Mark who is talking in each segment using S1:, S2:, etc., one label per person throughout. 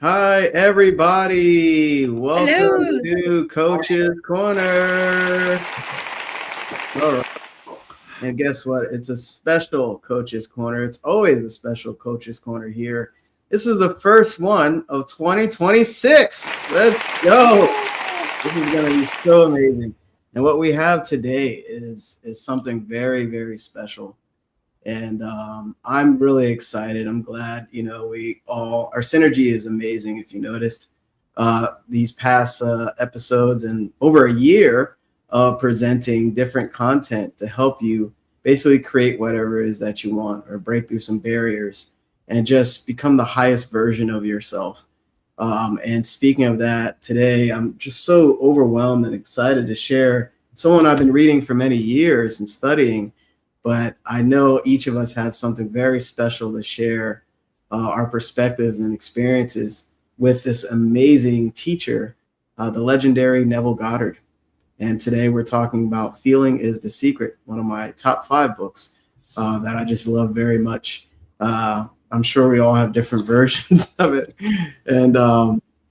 S1: Hi, everybody. Welcome
S2: Hello.
S1: to Coach's Corner. All right. And guess what? It's a special Coach's Corner. It's always a special Coach's Corner here. This is the first one of 2026. Let's go. This is going to be so amazing. And what we have today is something very, very special. And I'm really excited. I'm glad, our synergy is amazing. If you noticed these past episodes and over a year of presenting different content to help you basically create whatever it is that you want or break through some barriers and just become the highest version of yourself. And speaking of that, today I'm just so overwhelmed and excited to share someone I've been reading for many years and studying, but I know each of us have something very special to share our perspectives and experiences with this amazing teacher, the legendary Neville Goddard. And today we're talking about Feeling is the Secret, one of my top 5 books that I just love very much. I'm sure we all have different versions of it. And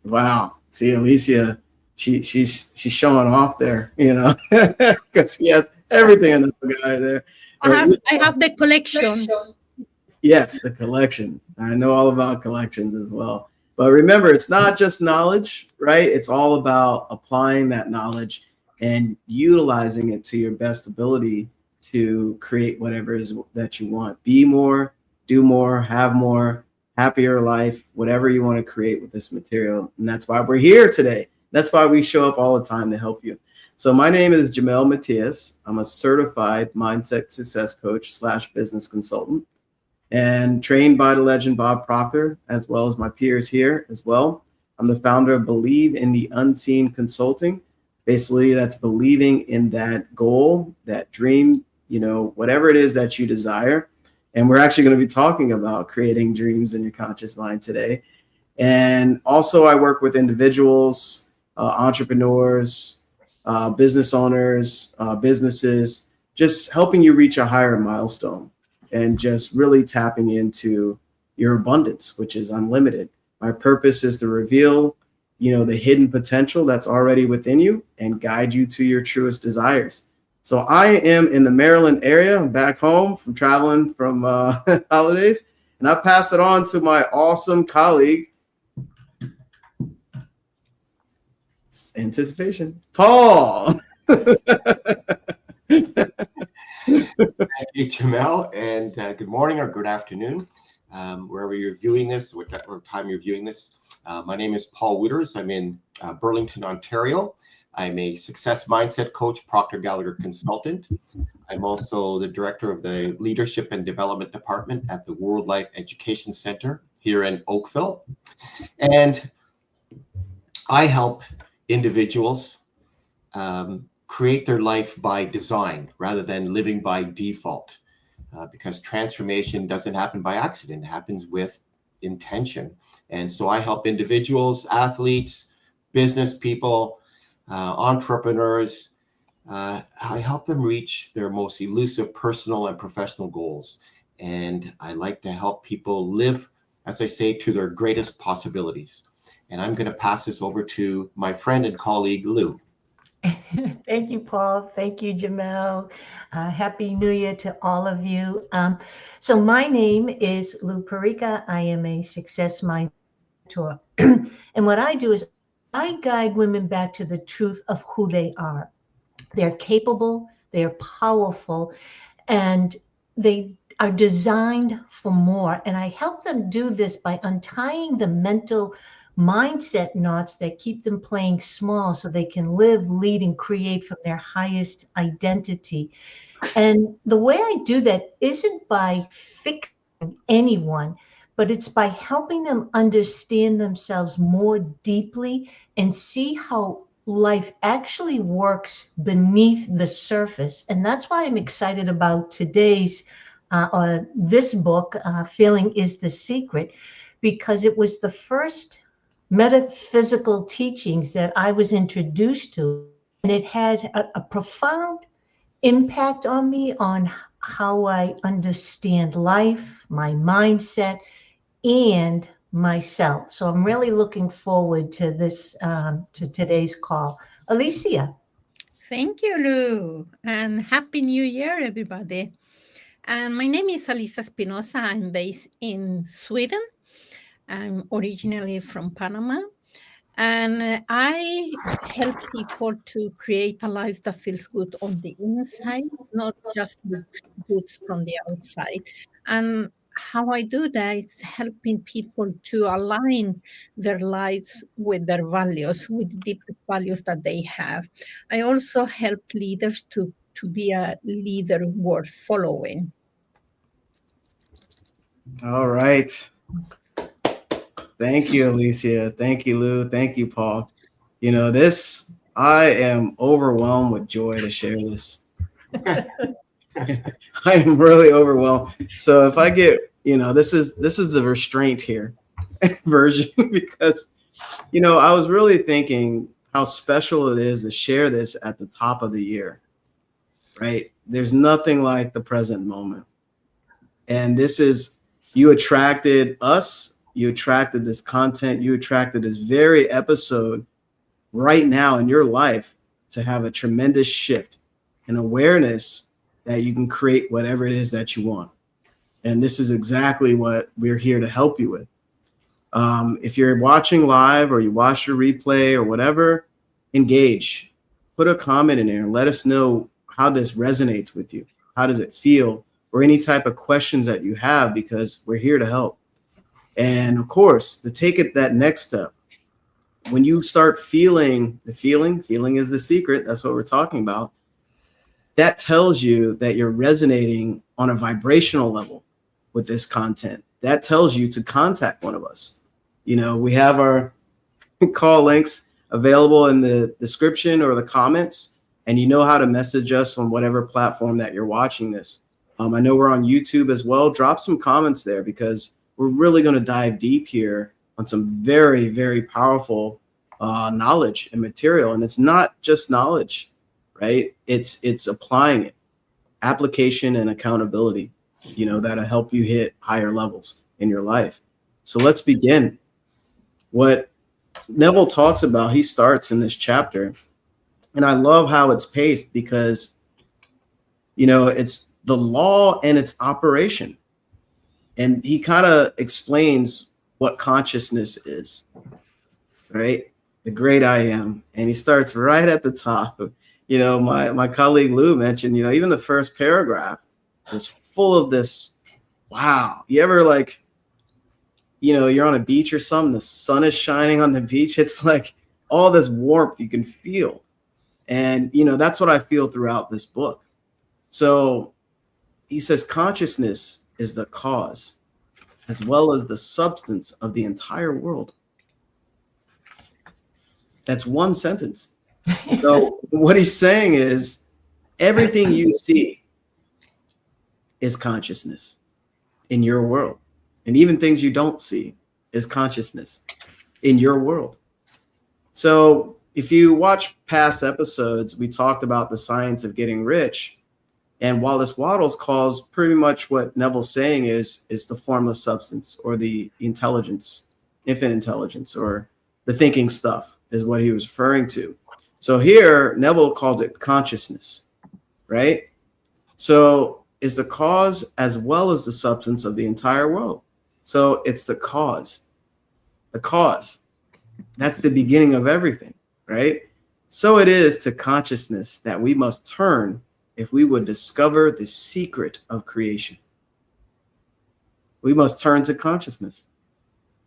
S1: wow, see Alicia, she's showing off there, because she has everything in the guy there.
S2: I
S1: But
S2: have I have the collection.
S1: yes, the collection. I know all about collections as well. But remember, it's not just knowledge, right? It's all about applying that knowledge and utilizing it to your best ability to create whatever it is that you want. Be more, do more, have more, happier life, whatever you want to create with this material. And that's why we're here today. That's why we show up all the time to help you. So my name is Jamel Matias. I'm a certified mindset success coach / business consultant and trained by the legend Bob Proctor, as well as my peers here as well. I'm the founder of Believe in the Unseen Consulting. Basically, that's believing in that goal, that dream, whatever it is that you desire. And we're actually going to be talking about creating dreams in your conscious mind today. And also, I work with individuals, entrepreneurs, business owners, businesses, just helping you reach a higher milestone and just really tapping into your abundance, which is unlimited. My purpose is to reveal, the hidden potential that's already within you and guide you to your truest desires. So I am in the Maryland area. I'm back home from traveling from holidays, and I pass it on to my awesome colleague, anticipation, Paul.
S3: Thank you, Jamel, and good morning or good afternoon, wherever you're viewing this, whatever time you're viewing this. My name is Paul Wooters. I'm in Burlington, Ontario. I'm a success mindset coach, Proctor Gallagher consultant. I'm also the director of the Leadership and Development Department at the World Life Education Center here in Oakville. And I help individuals create their life by design rather than living by default, because transformation doesn't happen by accident. It happens with intention. And so I help individuals, athletes, business people, entrepreneurs. I help them reach their most elusive personal and professional goals. And I like to help people live, as I say, to their greatest possibilities. And I'm going to pass this over to my friend and colleague, Lou.
S4: Thank you, Paul. Thank you, Jamel. Happy New Year to all of you. So my name is Lou Perica. I am a success mentor. And what I do is I guide women back to the truth of who they are. They're capable, they're powerful, and they are designed for more. And I help them do this by untying the mental mindset knots that keep them playing small so they can live, lead, and create from their highest identity. And the way I do that isn't by fixing anyone, but it's by helping them understand themselves more deeply and see how life actually works beneath the surface. And that's why I'm excited about today's this book, Feeling is the Secret, because it was the first metaphysical teachings that I was introduced to, and it had a profound impact on me on how I understand life, my mindset, and myself. So I'm really looking forward to this, to today's call. Alicia.
S2: Thank you, Lou, and Happy New Year, everybody. And my name is Alisa Espinosa. I'm based in Sweden. I'm originally from Panama, and I help people to create a life that feels good on the inside, not just look good from the outside. And how I do that is helping people to align their lives with their values, with the deepest values that they have. I also help leaders to be a leader worth following.
S1: All right. Thank you, Alicia. Thank you, Lou. Thank you, Paul. You know, this, I am overwhelmed with joy to share this. I am really overwhelmed. So if I get, this is the restraint here version because, I was really thinking how special it is to share this at the top of the year, right? There's nothing like the present moment. And this is, you attracted us, you attracted this content, you attracted this very episode right now in your life to have a tremendous shift and awareness that you can create whatever it is that you want. And this is exactly what we're here to help you with. If you're watching live or you watch your replay or whatever, engage, put a comment in there and let us know how this resonates with you. How does it feel? Or any type of questions that you have, because we're here to help. And of course, to take it that next step, when you start feeling the feeling is the secret. That's what we're talking about. That tells you that you're resonating on a vibrational level with this content. That tells you to contact one of us. We have our call links available in the description or the comments, and you know how to message us on whatever platform that you're watching this. I know we're on YouTube as well. Drop some comments there because we're really going to dive deep here on some very, very powerful knowledge and material. And it's not just knowledge, right? It's applying it, application and accountability, that'll help you hit higher levels in your life. So let's begin. What Neville talks about, he starts in this chapter, and I love how it's paced because, it's the law and its operation. And he kind of explains what consciousness is, right? The great I am. And he starts right at the top. My colleague Lou mentioned, even the first paragraph was full of this, wow. You ever you're on a beach or something, the sun is shining on the beach. It's like all this warmth you can feel. And, that's what I feel throughout this book. So he says consciousness is the cause as well as the substance of the entire world. That's one sentence. So what he's saying is everything you see is consciousness in your world. And even things you don't see is consciousness in your world. So if you watch past episodes, we talked about the science of getting rich. And Wallace Wattles calls pretty much what Neville's saying is the formless substance or the intelligence, infinite intelligence, or the thinking stuff is what he was referring to. So here, Neville calls it consciousness, right? So it's the cause as well as the substance of the entire world. So it's the cause. The cause. That's the beginning of everything, right? So it is to consciousness that we must turn if we would discover the secret of creation. We must turn to consciousness.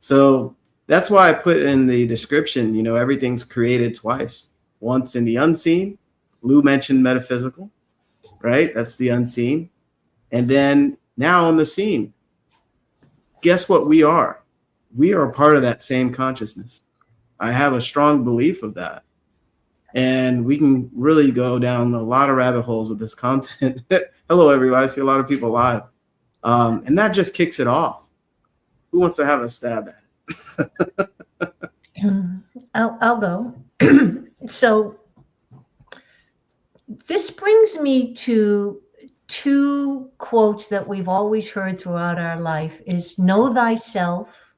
S1: So that's why I put in the description, everything's created twice. Once in the unseen. Lou mentioned metaphysical, right? That's the unseen. And then now on the scene. Guess what we are? We are a part of that same consciousness. I have a strong belief of that. And we can really go down a lot of rabbit holes with this content. Hello, everybody. I see a lot of people live. And that just kicks it off. Who wants to have a stab at it?
S4: I'll go. So this brings me to two quotes that we've always heard throughout our life is know thyself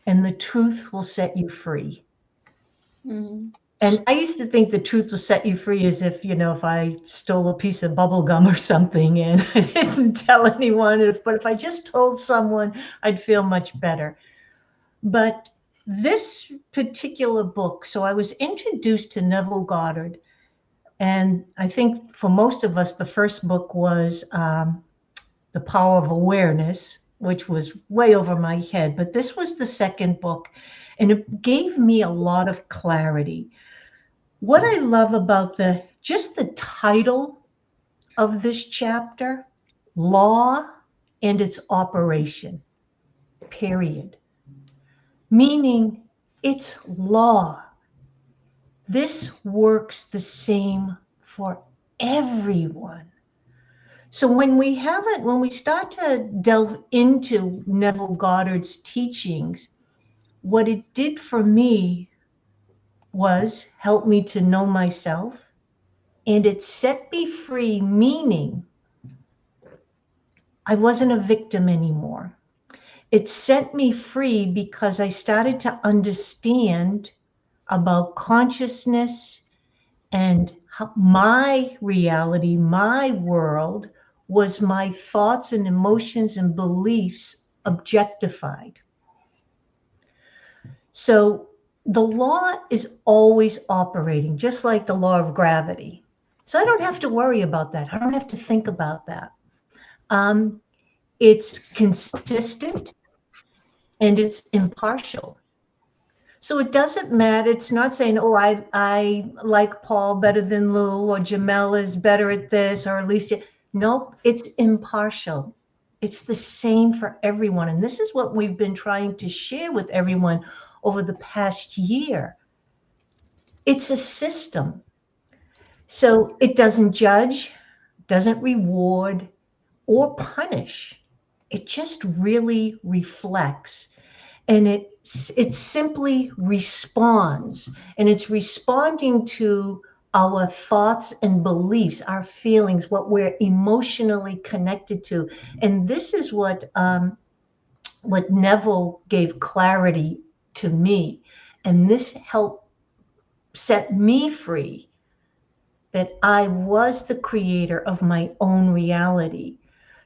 S4: and the truth will set you free.
S2: Mm.
S4: And I used to think the truth will set you free as if, if I stole a piece of bubble gum or something and I didn't tell anyone, but if I just told someone, I'd feel much better. But this particular book, so I was introduced to Neville Goddard, and I think for most of us, the first book was The Power of Awareness, which was way over my head. But this was the second book, and it gave me a lot of clarity. What I love about just the title of this chapter, Law and Its Operation, period. Meaning it's law. This works the same for everyone. So when we start to delve into Neville Goddard's teachings, what it did for me was help me to know myself, and it set me free, meaning I wasn't a victim anymore. It set me free because I started to understand about consciousness and how my reality, my world, was my thoughts and emotions and beliefs objectified. So the law is always operating, just like the law of gravity. So I don't have to worry about that. I don't have to think about that. It's consistent and it's impartial. So it doesn't matter. It's not saying, oh, I like Paul better than Lou, or Jamel is better at this, or Alicia. Nope, it's impartial. It's the same for everyone. And this is what we've been trying to share with everyone over the past year. It's a system. So it doesn't judge, doesn't reward, or punish. It just really reflects. And it simply responds, and it's responding to our thoughts and beliefs, our feelings, what we're emotionally connected to. And this is what Neville gave clarity to me, and this helped set me free, that I was the creator of my own reality.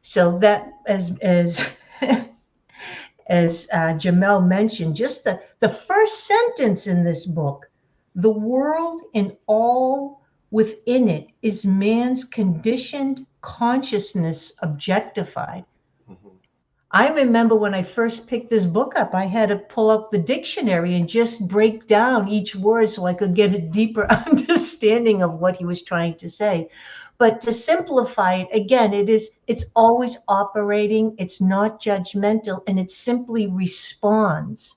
S4: So that, as Jamel mentioned, just the first sentence in this book, the world and all within it is man's conditioned consciousness objectified.
S3: Mhm.
S4: I remember when I first picked this book up, I had to pull up the dictionary and just break down each word so I could get a deeper understanding of what he was trying to say. But to simplify it, again, it's always operating, it's not judgmental, and it simply responds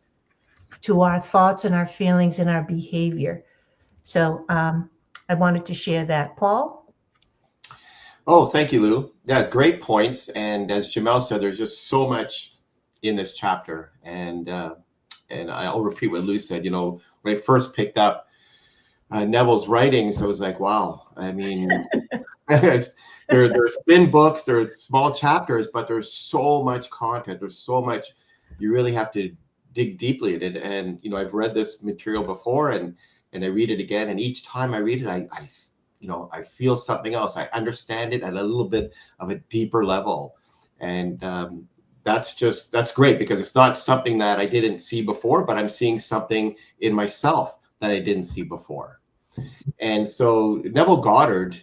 S4: to our thoughts and our feelings and our behavior. So I wanted to share that. Paul?
S3: Oh, thank you, Lou. Yeah, great points. And as Jamel said, there's just so much in this chapter. And I'll repeat what Lou said. You know, when I first picked up Neville's writings, I was like, wow. I mean, there's thin books, there's small chapters, but there's so much content. There's so much, you really have to dig deeply in it. And, you know, I've read this material before and I read it again. And each time I read it, I feel something else. I understand it at a little bit of a deeper level. And that's great, because it's not something that I didn't see before, but I'm seeing something in myself that I didn't see before. And so Neville Goddard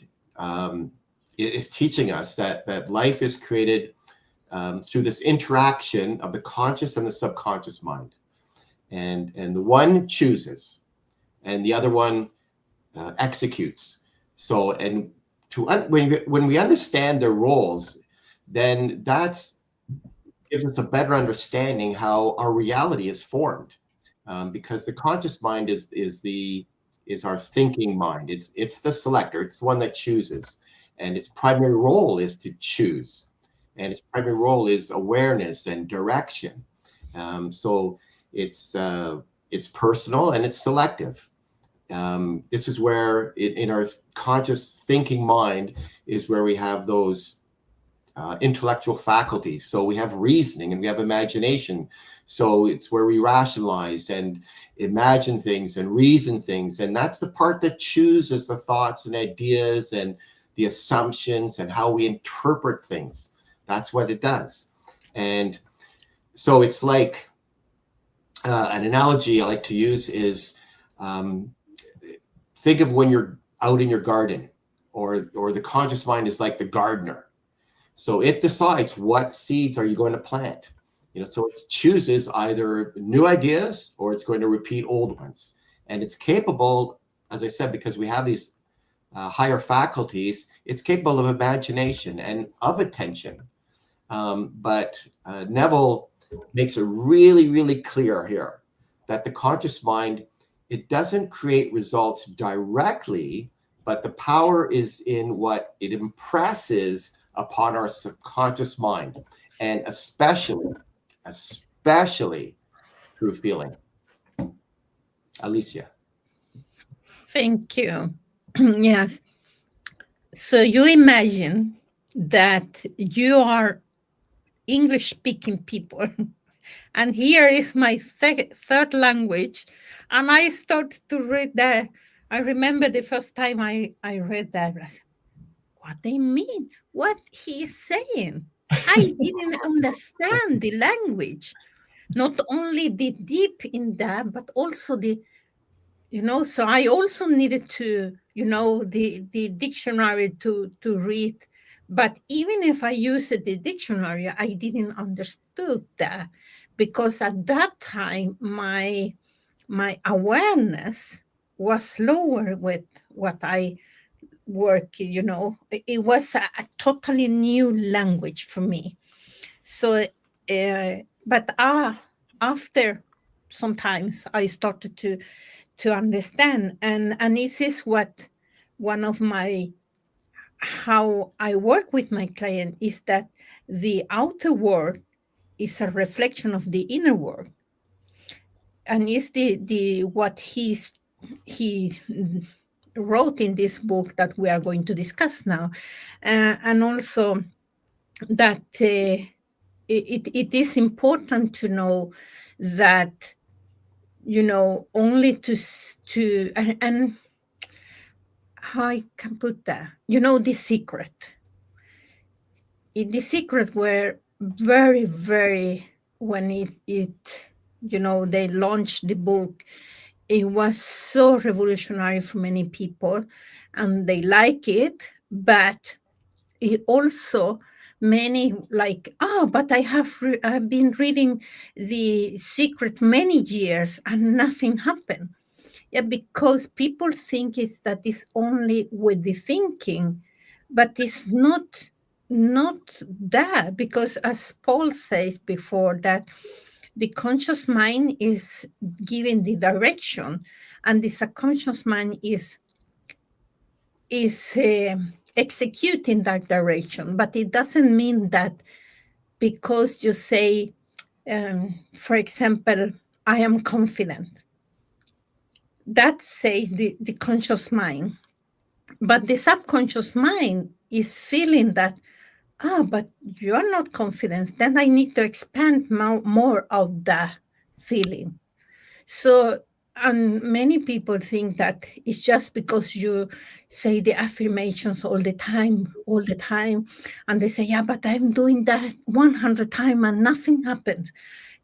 S3: is teaching us that life is created through this interaction of the conscious and the subconscious mind. And the one chooses and the other one executes. So, and when we understand their roles, then that's gives us a better understanding how our reality is formed, because the conscious mind is our thinking mind. It's the selector. It's the one that chooses, and its primary role is to choose, and its primary role is awareness and direction. So it's personal and it's selective. This is where in our conscious thinking mind is where we have those intellectual faculties. So we have reasoning and we have imagination. So it's where we rationalize and imagine things and reason things. And that's the part that chooses the thoughts and ideas and the assumptions and how we interpret things. That's what it does. And so it's like an analogy I like to use is think of when you're out in your garden, or the conscious mind is like the gardener. So it decides what seeds are you going to plant. So it chooses either new ideas or it's going to repeat old ones. And it's capable, as I said, because we have these higher faculties, it's capable of imagination and of attention. But Neville makes it really, really clear here that the conscious mind, it doesn't create results directly, but the power is in what it impresses upon our subconscious mind, and especially through feeling. Alicia.
S2: Thank you. Yes. So you imagine that you are English-speaking people, and here is my third language, and I start to read that. I remember the first time I read that. I said, what they mean? What he's saying? I didn't understand the language. Not only the deep in that, but also the, so I also needed to, the dictionary to read. But even if I used the dictionary, I didn't understood that, because at that time, my awareness was lower with what I work, it was a totally new language for me. So, but after sometimes I started to understand, and this is what one of my, how I work with my client is that the outer world is a reflection of the inner world, and it's the what he wrote in this book that we are going to discuss now, and also that it is important to know that, only to and how I can put that, the secret. The secret were very, very, when it they launched the book, it was so revolutionary for many people, and they like it, but it also many like, but I've been reading The Secret many years and nothing happened. Yeah, because people think it's only with the thinking, but it's not that, because as Paul says before, that the conscious mind is giving the direction, and the subconscious mind is executing that direction. But it doesn't mean that because you say, for example, I am confident, that says the conscious mind. But the subconscious mind is feeling that, but you are not confident, then I need to expand more of that feeling. So, and many people think that it's just because you say the affirmations all the time, and they say, yeah, but I'm doing that 100 times and nothing happens.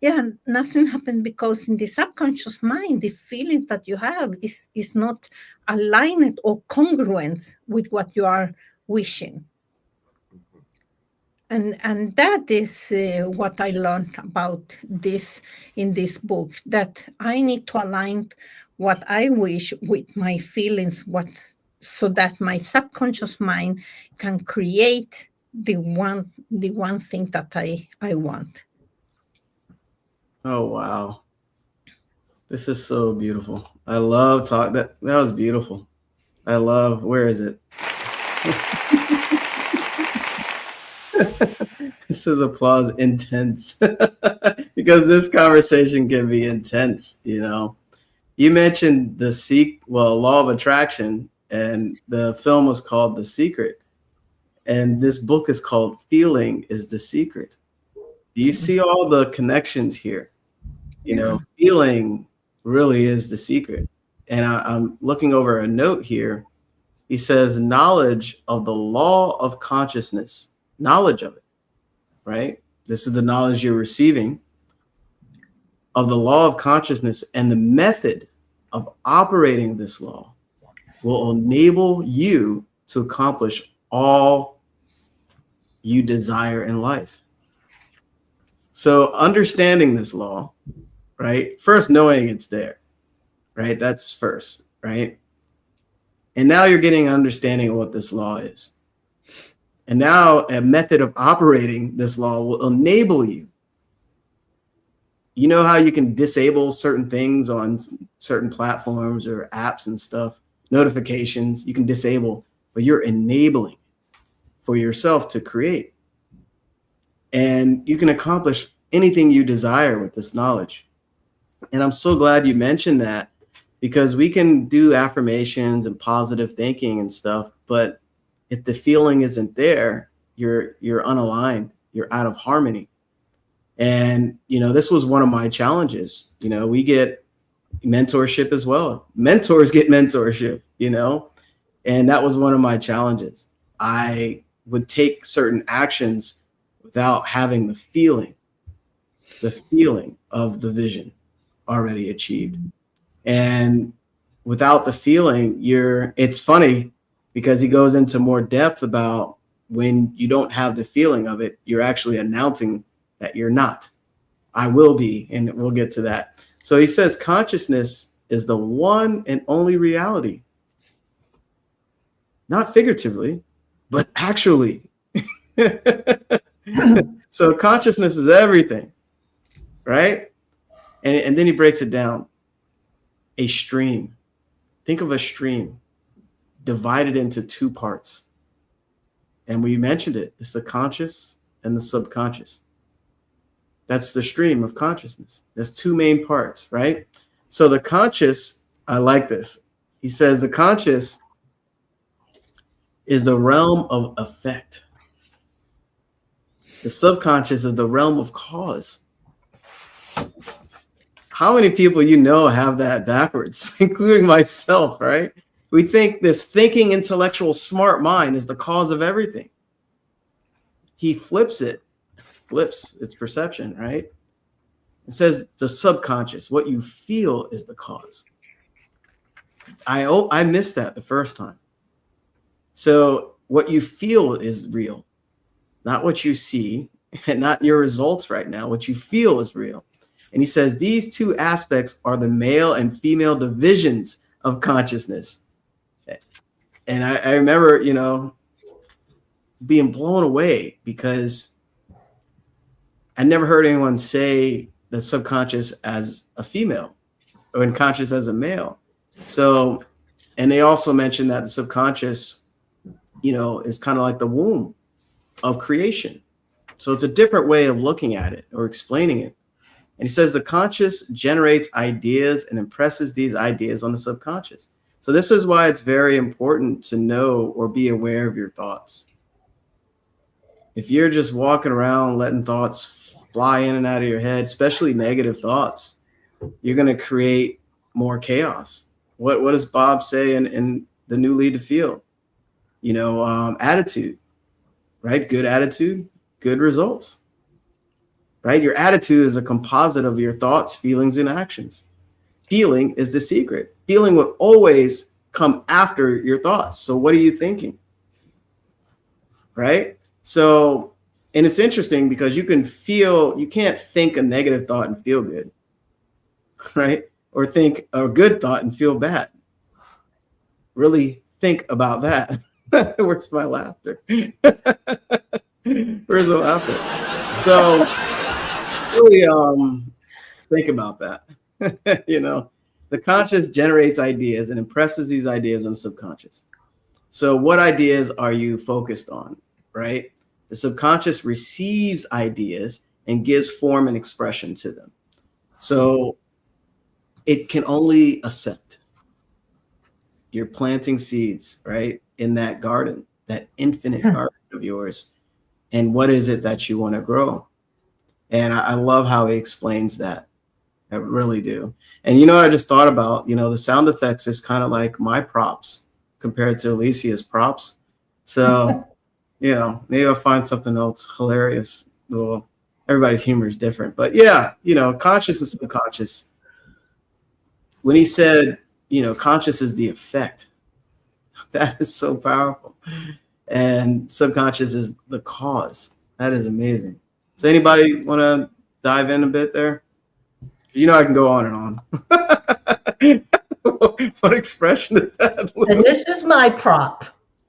S2: Yeah, nothing happened because in the subconscious mind, the feeling that you have is not aligned or congruent with what you are wishing. And that is what I learned about this in this book, that I need to align what I wish with my feelings, so that my subconscious mind can create the one thing that I want.
S1: Oh, wow. This is so beautiful. I love talk. That was beautiful. I love, where is it? This is applause intense because this conversation can be intense. You mentioned law of attraction, and the film was called The Secret. And this book is called Feeling is the Secret. Do you see all the connections here? You know, feeling really is the secret. And I'm looking over a note here. He says, knowledge of the law of consciousness, knowledge of it, right? This is the knowledge you're receiving of the law of consciousness, and the method of operating this law will enable you to accomplish all you desire in life. So understanding this law, right? First, knowing it's there, right? That's first, right? And now you're getting an understanding of what this law is. And now a method of operating this law will enable you. You know how you can disable certain things on certain platforms or apps and stuff, notifications, you can disable, but you're enabling for yourself to create. And you can accomplish anything you desire with this knowledge. And I'm so glad you mentioned that, because we can do affirmations and positive thinking and stuff, but if the feeling isn't there, you're unaligned, you're out of harmony. And, you know, this was one of my challenges. You know, we get mentorship as well. Mentors get mentorship, you know, and that was one of my challenges. I would take certain actions without having the feeling of the vision already achieved. And without the feeling, it's funny because he goes into more depth about when you don't have the feeling of it, you're actually announcing that you're not. I will be, and we'll get to that. So he says consciousness is the one and only reality. Not figuratively, but actually. So consciousness is everything, right? And then he breaks it down. A stream. Think of a stream divided into two parts. And we mentioned it. It's the conscious and the subconscious. That's the stream of consciousness. There's two main parts, right? So the conscious, I like this. He says the conscious is the realm of effect. The subconscious is the realm of cause. How many people you know have that backwards, including myself, right? We think this thinking, intellectual, smart mind is the cause of everything. He flips its perception, right? It says the subconscious, what you feel is the cause. I missed that the first time. So what you feel is real, not what you see, and not your results right now. What you feel is real. And he says these two aspects are the male and female divisions of consciousness. And I remember, you know, being blown away because I never heard anyone say the subconscious as a female or unconscious as a male. So, and they also mentioned that the subconscious, you know, is kind of like the womb of creation. So it's a different way of looking at it or explaining it. And he says the conscious generates ideas and impresses these ideas on the subconscious. So this is why it's very important to know or be aware of your thoughts. If you're just walking around letting thoughts fly in and out of your head, especially negative thoughts, you're going to create more chaos. What does Bob say in the new Lead to Feel? You know, attitude, right? Good attitude, good results. Right? Your attitude is a composite of your thoughts, feelings, and actions. Feeling is the secret. Feeling will always come after your thoughts. So what are you thinking? Right? So, and it's interesting because you can't think a negative thought and feel good. Right? Or think a good thought and feel bad. Really think about that. Where's my laughter? Where's the laughter? So, really think about that. You know, the conscious generates ideas and impresses these ideas on the subconscious. So what ideas are you focused on, right? The subconscious receives ideas and gives form and expression to them. So it can only accept. You're planting seeds, right, in that garden that infinite heart of yours, and what is it that you want to grow. And I love how he explains that. I really do. And you know what I just thought about? You know, the sound effects is kind of like my props compared to Alicia's props. So, you know, maybe I'll find something else hilarious. Well, everybody's humor is different. But yeah, you know, conscious and subconscious. When he said, you know, conscious is the effect, that is so powerful. And subconscious is the cause. That is amazing. So anybody want to dive in a bit there? You know, I can go on and on. What expression is that?
S4: And this is my prop.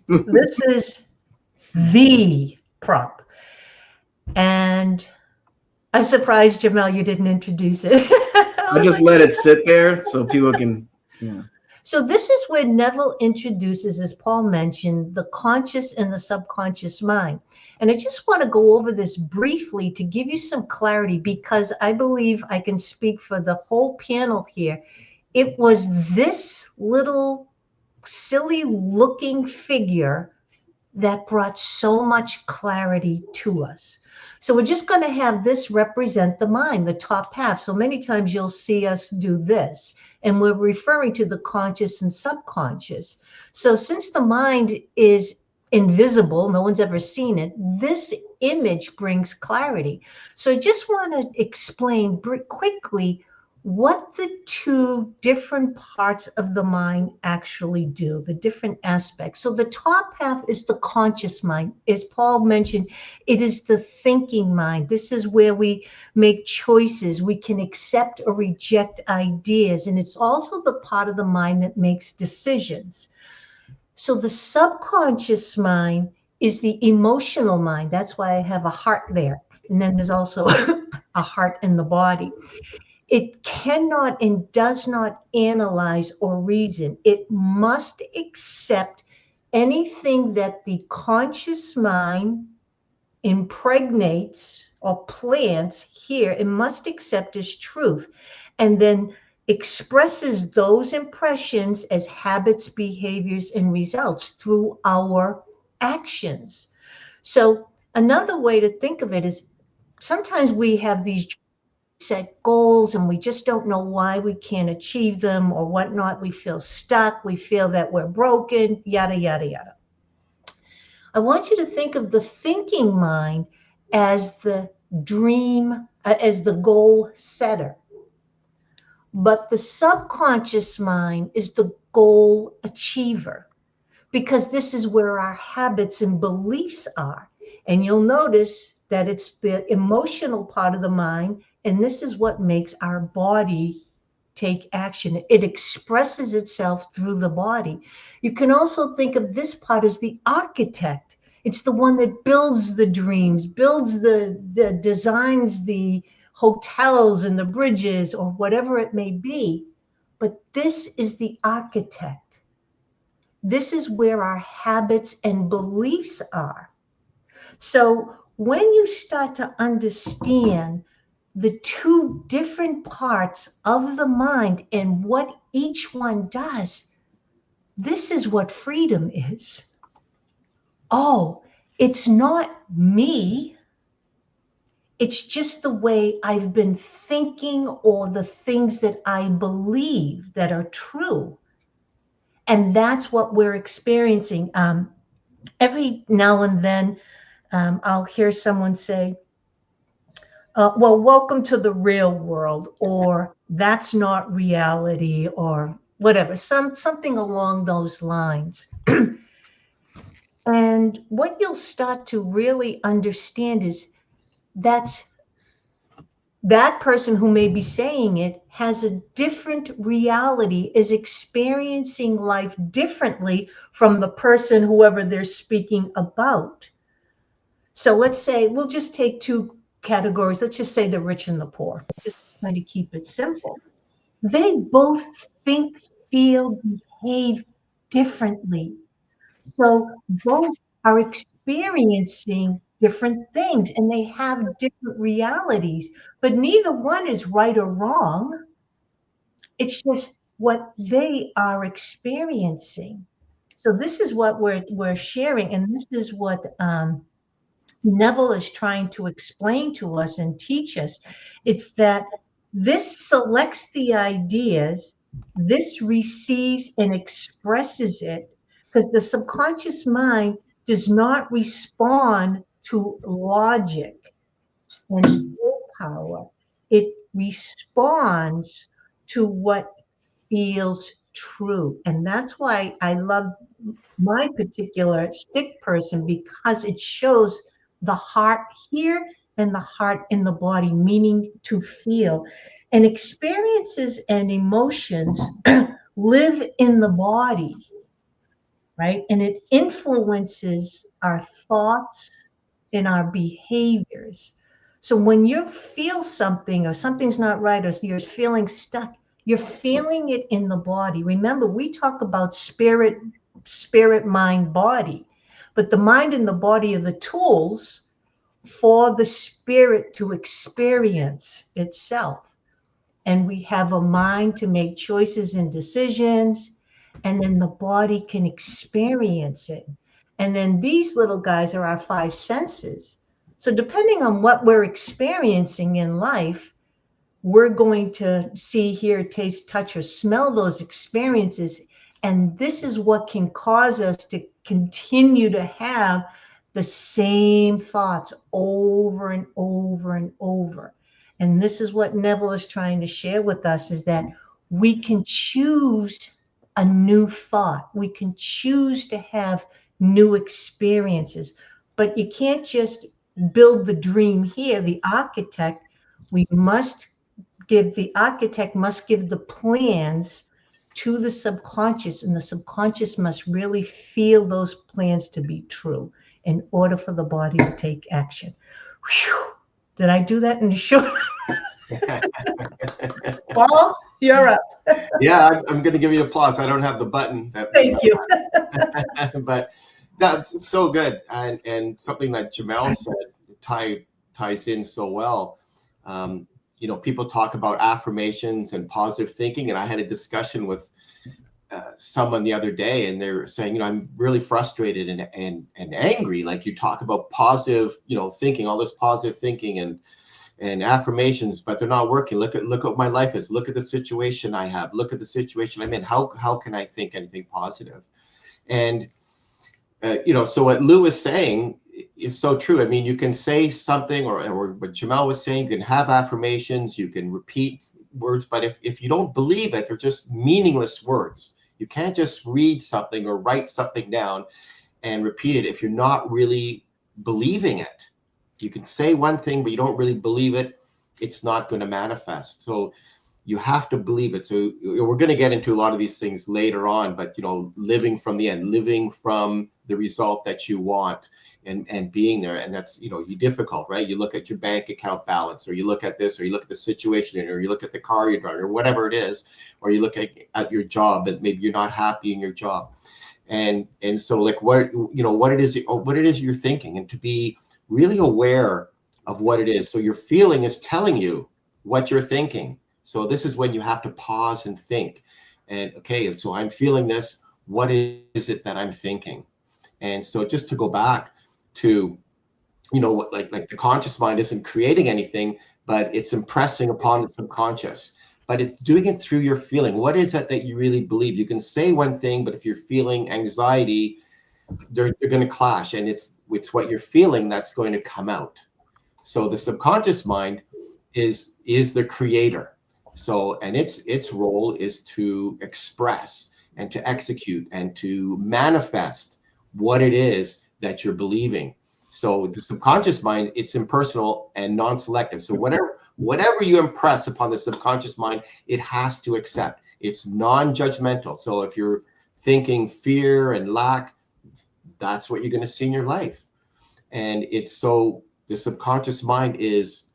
S4: This is the prop. And I'm surprised, Jamel, you didn't introduce it.
S1: I just let it sit there so people can, yeah.
S4: So this is where Neville introduces, as Paul mentioned, the conscious and the subconscious mind. And I just want to go over this briefly to give you some clarity, because I believe I can speak for the whole panel here. It was this little silly looking figure that brought so much clarity to us. So we're just going to have this represent the mind, the top half. So many times you'll see us do this, and we're referring to the conscious and subconscious. So since the mind is invisible, no one's ever seen it, this image brings clarity. So I just want to explain quickly what the two different parts of the mind actually do, the different aspects. So the top half is the conscious mind. As Paul mentioned, it is the thinking mind. This is where we make choices. We can accept or reject ideas. And it's also the part of the mind that makes decisions. So the subconscious mind is the emotional mind. That's why I have a heart there. And then there's also a heart in the body. It cannot and does not analyze or reason. It must accept anything that the conscious mind impregnates or plants here. It must accept as truth, and then expresses those impressions as habits, behaviors, and results through our actions. So another way to think of it is sometimes we have these set goals and we just don't know why we can't achieve them or whatnot. We feel stuck. We feel that we're broken, yada, yada, yada. I want you to think of the thinking mind as the dream, as the goal setter. But the subconscious mind is the goal achiever, because this is where our habits and beliefs are. And you'll notice that it's the emotional part of the mind. And this is what makes our body take action. It expresses itself through the body. You can also think of this part as the architect. It's the one that builds the dreams, builds the designs the hotels and the bridges or whatever it may be. But this is the architect. This is where our habits and beliefs are. So when you start to understand the two different parts of the mind and what each one does, this is what freedom is. Oh, it's not me. It's just the way I've been thinking or the things that I believe that are true. And that's what we're experiencing. Every now and then, I'll hear someone say, well, welcome to the real world, or that's not reality, or whatever, something along those lines. And what you'll start to really understand is that person who may be saying it has a different reality, is experiencing life differently from the person, whoever they're speaking about. So let's say, we'll just take two categories. Let's just say the rich and the poor, just trying to keep it simple. They both think, feel, behave differently. So both are experiencing different things and they have different realities, but neither one is right or wrong. It's just what they are experiencing. So this is what we're sharing, and this is what Neville is trying to explain to us and teach us. It's that this selects the ideas, this receives and expresses it, because the subconscious mind does not respond to logic and willpower. It responds to what feels true. And that's why I love my particular stick person, because it shows the heart here and the heart in the body, meaning to feel. And experiences and emotions live in the body, right? And it influences our thoughts and our behaviors. So when you feel something or something's not right or you're feeling stuck, you're feeling it in the body. Remember, we talk about spirit, mind, body, but the mind and the body are the tools for the spirit to experience itself. And we have a mind to make choices and decisions, and then the body can experience it. And then these little guys are our five senses. So depending on what we're experiencing in life, we're going to see, hear, taste, touch, or smell those experiences. And this is what can cause us to continue to have the same thoughts over and over and over. And this is what Neville is trying to share with us, is that we can choose a new thought. We can choose to have new experiences, but you can't just build the dream here. The architect must give the plans to the subconscious, and the subconscious must really feel those plans to be true in order for the body to take action. Whew. Did I do that in a short? Paul, you're up.
S3: Yeah, I'm going to give you applause. I don't have the button.
S4: Thank you.
S3: But that's so good. And something that Jamel said ties in so well. You know, people talk about affirmations and positive thinking. And I had a discussion with someone the other day, and they're saying, you know, I'm really frustrated and angry. Like, you talk about positive, you know, thinking, all this positive thinking and affirmations, but they're not working. Look at what my life is. Look at the situation I have. Look at the situation I'm in. How can I think anything positive? And you know, so what Lou was saying is so true. I mean, you can say something, or what Jamel was saying, you can have affirmations, you can repeat words, but if you don't believe it, they're just meaningless words. You can't just read something or write something down and repeat it if you're not really believing it. You can say one thing, but you don't really believe it, it's not going to manifest. So you have to believe it. So we're going to get into a lot of these things later on, but, you know, living from the end, living from the result that you want, and being there. And that's, you know, difficult, right? You look at your bank account balance, or you look at this, or you look at the situation, or you look at the car you're driving, or whatever it is, or you look at your job, and maybe you're not happy in your job. And so, like, what it is you're thinking, and to be really aware of what it is. So your feeling is telling you what you're thinking. So this is when you have to pause and think. And okay, so I'm feeling this. What is it that I'm thinking? And so just to go back to, you know, what, like the conscious mind isn't creating anything, but it's impressing upon the subconscious. But it's doing it through your feeling. What is it that you really believe? You can say one thing, but if you're feeling anxiety, they're going to clash, and it's what you're feeling that's going to come out. So the subconscious mind is the creator. So, and its role is to express and to execute and to manifest what it is that you're believing. So the subconscious mind, it's impersonal and non-selective. So whatever you impress upon the subconscious mind, it has to accept. It's non-judgmental. So if you're thinking fear and lack, that's what you're going to see in your life. And it's so the subconscious mind is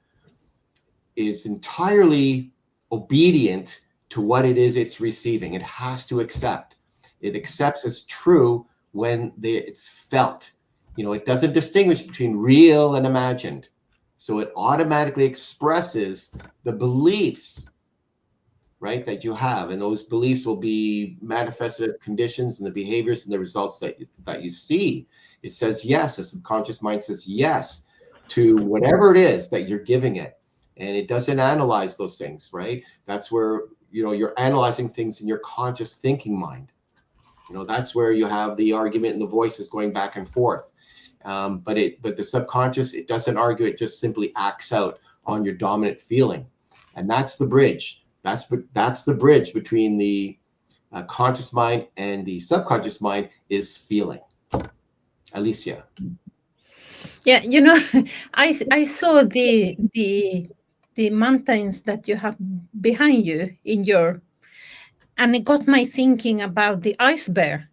S3: entirely obedient to what it is it's receiving. It has to accept. It accepts as true when it's felt. You know, it doesn't distinguish between real and imagined. So it automatically expresses the beliefs right, that you have, and those beliefs will be manifested as conditions and the behaviors and the results that you see. It says yes, the subconscious mind says yes to whatever it is that you're giving it, and it doesn't analyze those things, right? That's where, you know, you're analyzing things in your conscious thinking mind. You know, that's where you have the argument and the voices going back and forth. But the subconscious, it doesn't argue, it just simply acts out on your dominant feeling, and that's the bridge. That's the bridge between the conscious mind and the subconscious mind, is feeling. Alicia.
S2: Yeah, you know, I saw the mountains that you have behind you in your, and it got my thinking about the ice bear,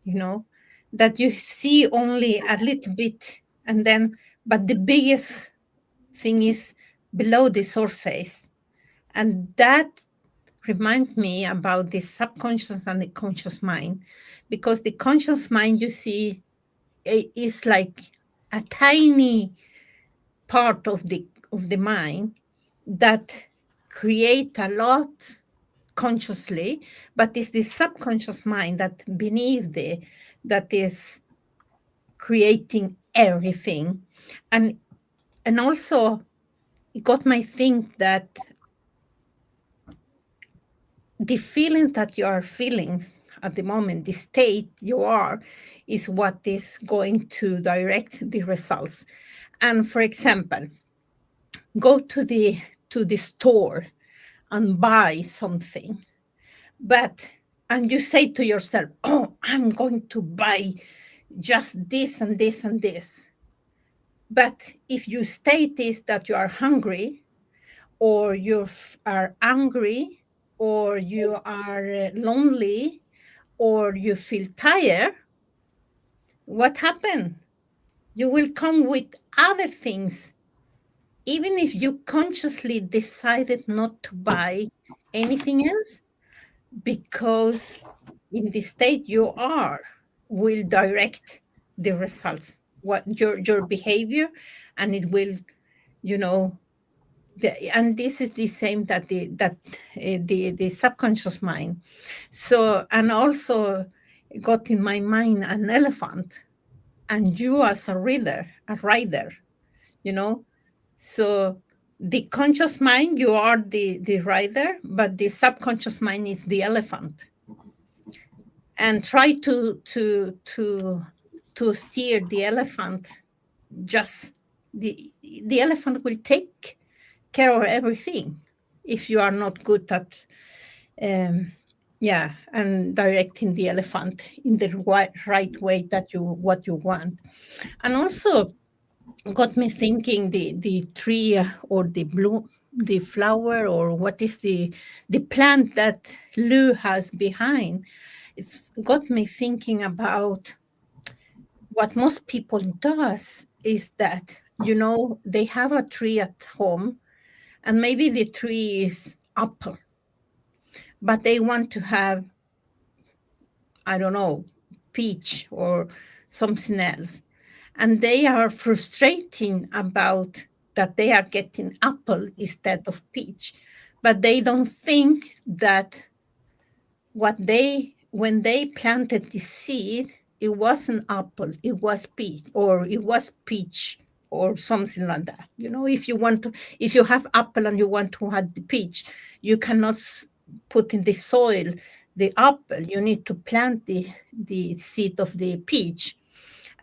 S2: you know, that you see only a little bit, and then, but the biggest thing is below the surface. And that remind me about the subconscious and the conscious mind, because the conscious mind, you see, is like a tiny part of the mind that create a lot consciously, but it's the subconscious mind that beneath that is creating everything. And also it got my think that the feeling that you are feeling at the moment, the state you are, is what is going to direct the results. And for example, go to the store and buy something, and you say to yourself, oh, I'm going to buy just this and this and this. But if you state this, that you are hungry, or you are angry, or you are lonely, or you feel tired, what happened? You will come with other things, even if you consciously decided not to buy anything else, because in the state you are will direct the results, what your behavior, and it will, you know, and this is the same that the subconscious mind. So, and also got in my mind an elephant, and you as a rider, you know. So the conscious mind, you are the rider, but the subconscious mind is the elephant. And try to steer the elephant. Just the elephant will take care of everything if you are not good at and directing the elephant in the right way that what you want. And also got me thinking the tree or the flower, or what is the plant that Lou has behind. It's got me thinking about what most people does is that, you know, they have a tree at home, and maybe the tree is apple, but they want to have, I don't know, peach or something else. And they are frustrating about that they are getting apple instead of peach. But they don't think that when they planted the seed, it wasn't apple, it was peach, or it was peach, or something like that. You know, if you have apple and you want to have the peach, you cannot put in the soil the apple. You need to plant the seed of the peach.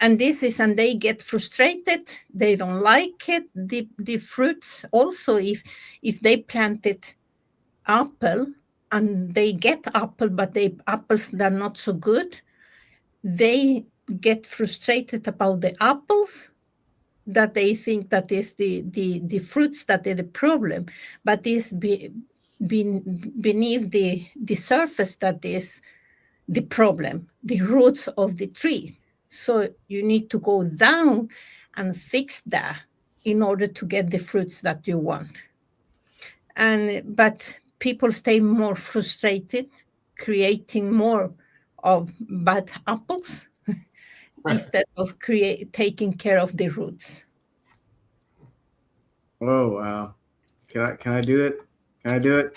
S2: And they get frustrated. They don't like it. The fruits also, if they planted apple and they get apple, but the apples that are not so good, they get frustrated about the apples, that they think that is the fruits that are the problem, but is beneath the surface that is the problem, the roots of the tree. So you need to go down and fix that in order to get the fruits that you want. But people stay more frustrated, creating more of bad apples instead of taking care of the roots.
S1: Oh wow! Can I do it? Can I do it?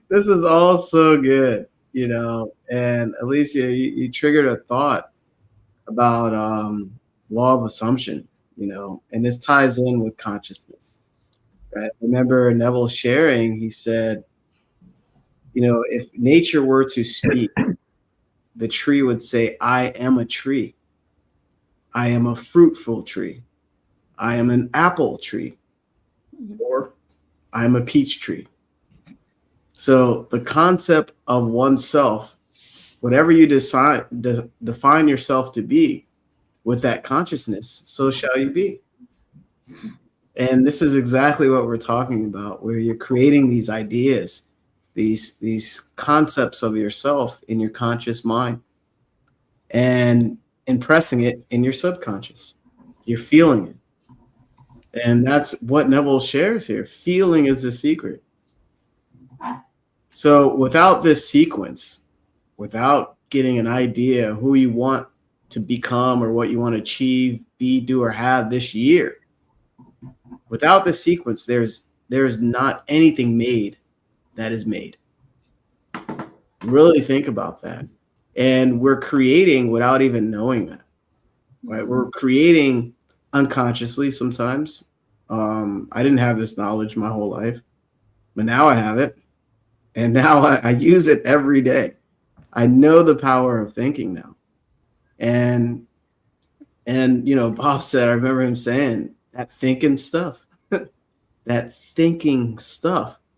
S1: This is all so good, you know. And Alicia, you triggered a thought about law of assumption, you know, and this ties in with consciousness, right? Remember Neville sharing, he said, you know, if nature were to speak, the tree would say, I am a tree. I am a fruitful tree. I am an apple tree. Or I am a peach tree. So the concept of oneself, whatever you define yourself to be with that consciousness, so shall you be. And this is exactly what we're talking about, where you're creating these ideas, these concepts of yourself in your conscious mind and impressing it in your subconscious. You're feeling it. And that's what Neville shares here. Feeling is the secret. So without this sequence, without getting an idea of who you want to become or what you want to achieve, be, do, or have this year, without the sequence, there's not anything made that is made. Really think about that. And we're creating without even knowing that, right? We're creating unconsciously sometimes. I didn't have this knowledge my whole life, but now I have it. And now I use it every day. I know the power of thinking now. And you know, Bob said, I remember him saying that thinking stuff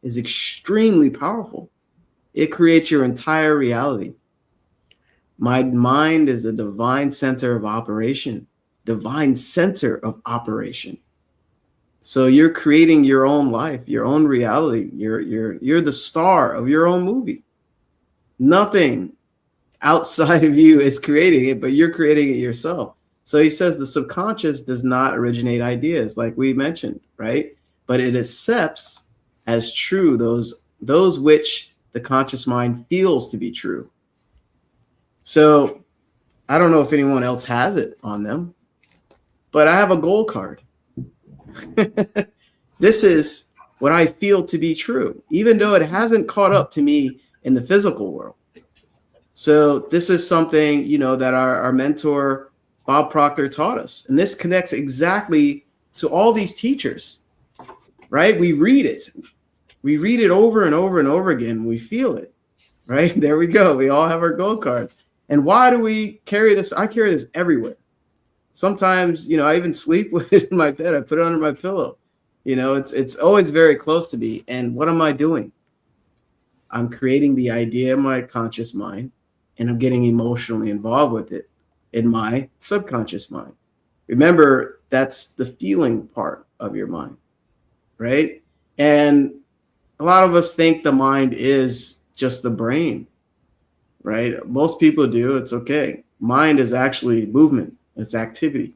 S1: is extremely powerful. It creates your entire reality. My mind is a divine center of operation. So you're creating your own life, your own reality. You're the star of your own movie. Nothing outside of you is creating it, but you're creating it yourself. So he says the subconscious does not originate ideas, like we mentioned, right? But it accepts as true those which the conscious mind feels to be true. So I don't know if anyone else has it on them, but I have a goal card. This is what I feel to be true, even though it hasn't caught up to me in the physical world. So this is something, you know, that our mentor, Bob Proctor, taught us. And this connects exactly to all these teachers, right? We read it over and over and over again. We feel it, right? There we go. We all have our goal cards. And why do we carry this? I carry this everywhere. Sometimes, you know, I even sleep with it in my bed. I put it under my pillow. You know, it's always very close to me. And what am I doing? I'm creating the idea in my conscious mind, and I'm getting emotionally involved with it in my subconscious mind. Remember, that's the feeling part of your mind, right? And a lot of us think the mind is just the brain, right? Most people do. It's okay. Mind is actually movement. It's activity.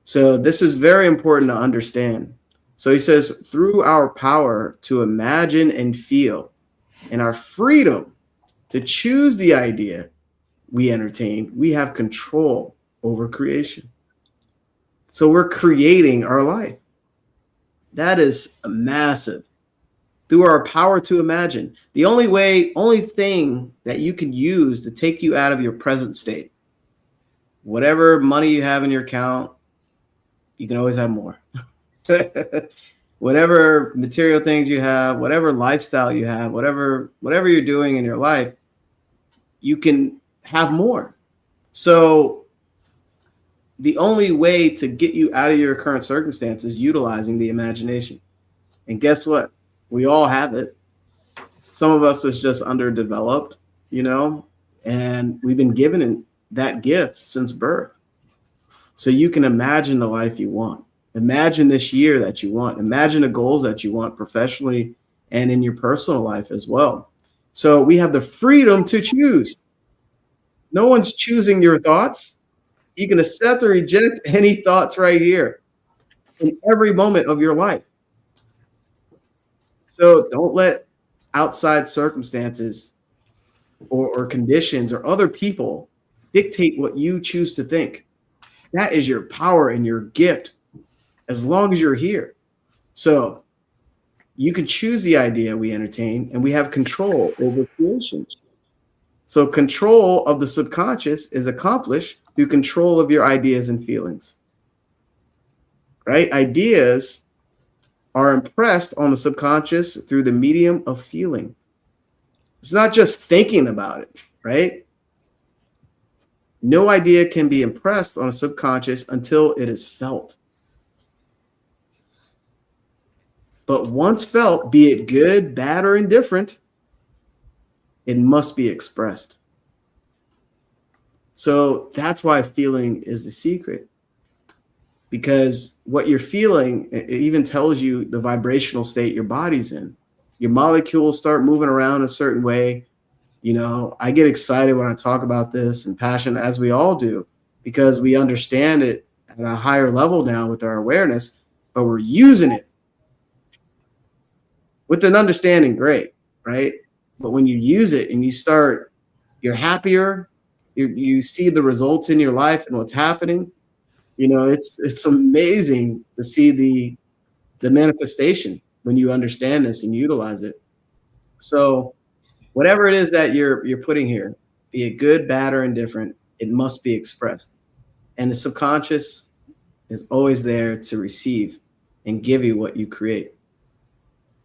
S1: So this is very important to understand. So he says, through our power to imagine and feel and our freedom to choose the idea we entertain, we have control over creation. So we're creating our life. That is massive. Through our power to imagine. The only thing that you can use to take you out of your present state, whatever money you have in your account, you can always have more. Whatever material things you have, whatever lifestyle you have, whatever you're doing in your life, you can have more. So the only way to get you out of your current circumstances is utilizing the imagination. And guess what? We all have it. Some of us is just underdeveloped, you know, and we've been given that gift since birth. So you can imagine the life you want. Imagine this year that you want. Imagine the goals that you want professionally and in your personal life as well. So we have the freedom to choose. No one's choosing your thoughts. You can accept or reject any thoughts right here in every moment of your life. So don't let outside circumstances or conditions or other people dictate what you choose to think. That is your power and your gift as long as you're here. So you can choose the idea we entertain, and we have control over creation. So control of the subconscious is accomplished through control of your ideas and feelings, right? Ideas are impressed on the subconscious through the medium of feeling. It's not just thinking about it, right? No idea can be impressed on a subconscious until it is felt. But once felt, be it good, bad, or indifferent, it must be expressed. So that's why feeling is the secret. Because what you're feeling, it even tells you the vibrational state your body's in. Your molecules start moving around a certain way. You know, I get excited when I talk about this and passionate, as we all do, because we understand it at a higher level now with our awareness, but we're using it with an understanding, great, right? But when you use it and you start, you're happier, you see the results in your life and what's happening. You know, it's amazing to see the manifestation when you understand this and utilize it. So whatever it is that you're putting here, be it good, bad, or indifferent, it must be expressed. And the subconscious is always there to receive and give you what you create.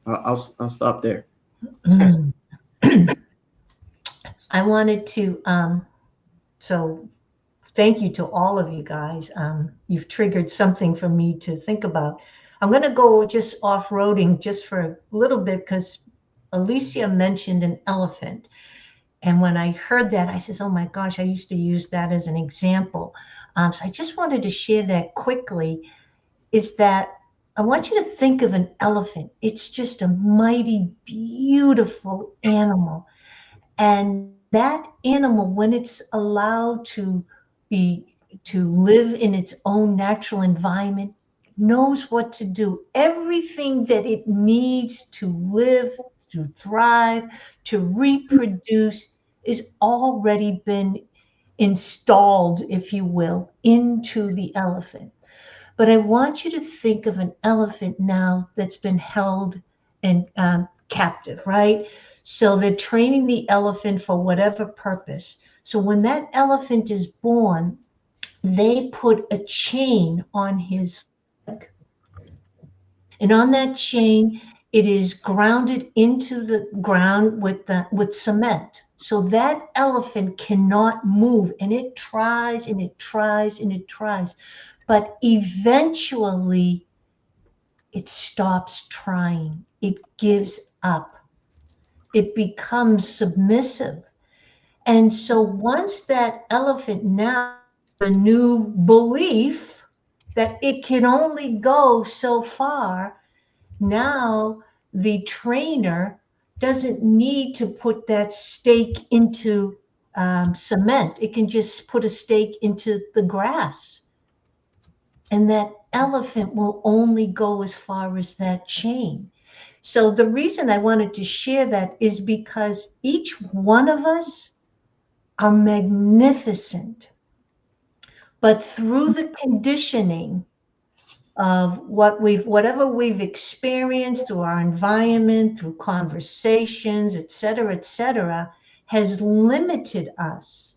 S1: I'll stop there.
S4: I wanted to, so thank you to all of you guys. You've triggered something for me to think about. I'm going to go just off-roading just for a little bit because Alicia mentioned an elephant. And when I heard that, I said, oh my gosh, I used to use that as an example. So I just wanted to share that quickly, is that I want you to think of an elephant. It's just a mighty, beautiful animal. And that animal, when it's allowed to live in its own natural environment, knows what to do. Everything that it needs to live, to thrive, to reproduce is already been installed, if you will, into the elephant. But I want you to think of an elephant now that's been held and captive, right? So they're training the elephant for whatever purpose. So when that elephant is born, they put a chain on his leg. And on that chain, it is grounded into the ground with cement. So that elephant cannot move, and it tries and it tries and it tries. But eventually, it stops trying. It gives up. It becomes submissive. And so once that elephant now has a new belief that it can only go so far, now the trainer doesn't need to put that stake into cement. It can just put a stake into the grass. And that elephant will only go as far as that chain. So the reason I wanted to share that is because each one of us are magnificent. But through the conditioning of whatever we've experienced through our environment, through conversations, et cetera, has limited us.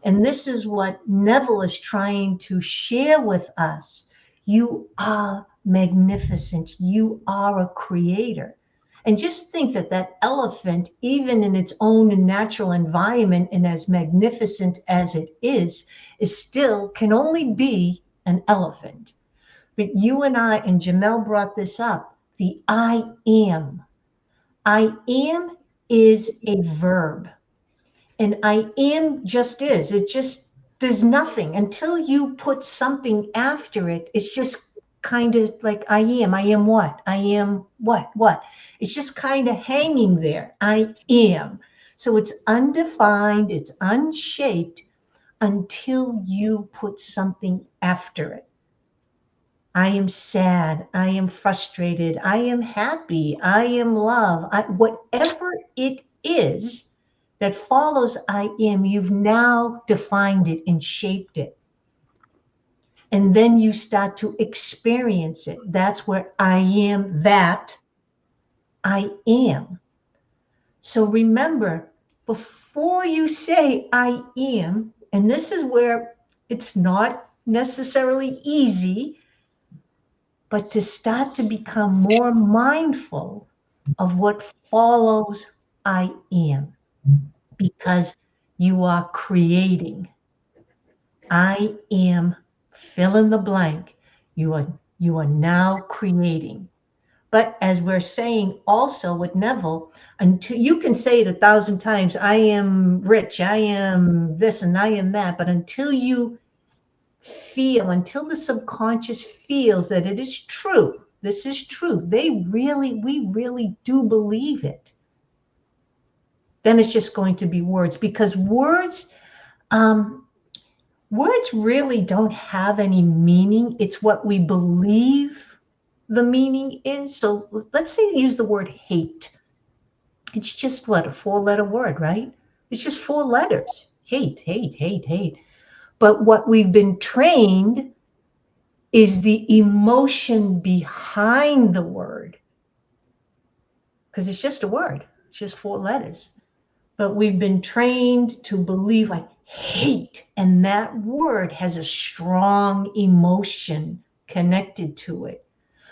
S4: And this is what Neville is trying to share with us. You are magnificent. You are a creator. And just think that that elephant, even in its own natural environment and as magnificent as it is still can only be an elephant. But you and I, and Jamel brought this up, the I am. I am is a verb. And I am just is. It just, there's nothing. Until you put something after it, it's just kind of like I am. I am what? I am what? What? It's just kind of hanging there. I am. So it's undefined, it's unshaped until you put something after it. I am sad. I am frustrated. I am happy. I am love. Whatever it is that follows I am, you've now defined it and shaped it. and then you start to experience it. That's where I am that I am. So remember, before you say I am, and this is where it's not necessarily easy, but to start to become more mindful of what follows I am, because you are creating. I am, fill in the blank. You are now creating. But as we're saying also with Neville, until you can say it 1,000 times, I am rich, I am this, and I am that. But until you feel, until the subconscious feels that it is true, this is true, we really do believe it, then it's just going to be words, because words really don't have any meaning. It's what we believe the meaning is. So let's say you use the word hate. It's just what, a 4-letter word, right? It's just 4 letters. Hate, hate, hate, hate. But what we've been trained is the emotion behind the word, because it's just a word. It's just 4 letters. But we've been trained to believe like hate, and that word has a strong emotion connected to it.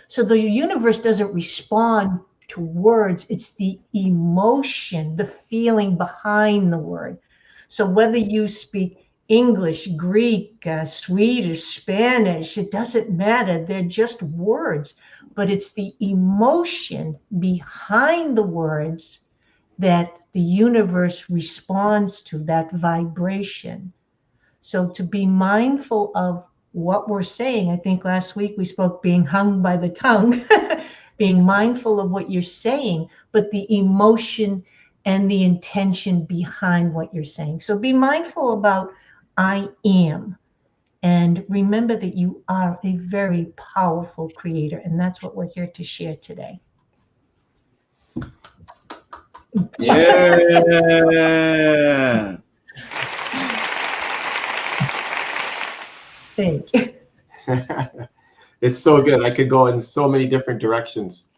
S4: So the universe doesn't respond to words, it's the emotion, the feeling behind the word. So whether you speak English, Greek, Swedish, Spanish, it doesn't matter. They're just words, but it's the emotion behind the words that the universe responds to, that vibration. So to be mindful of what we're saying, I think last week we spoke being hung by the tongue, being mindful of what you're saying, but the emotion and the intention behind what you're saying. So be mindful about I am. And remember that you are a very powerful creator. And that's what we're here to share today.
S1: Yeah.
S4: Thank you.
S3: It's so good. I could go in so many different directions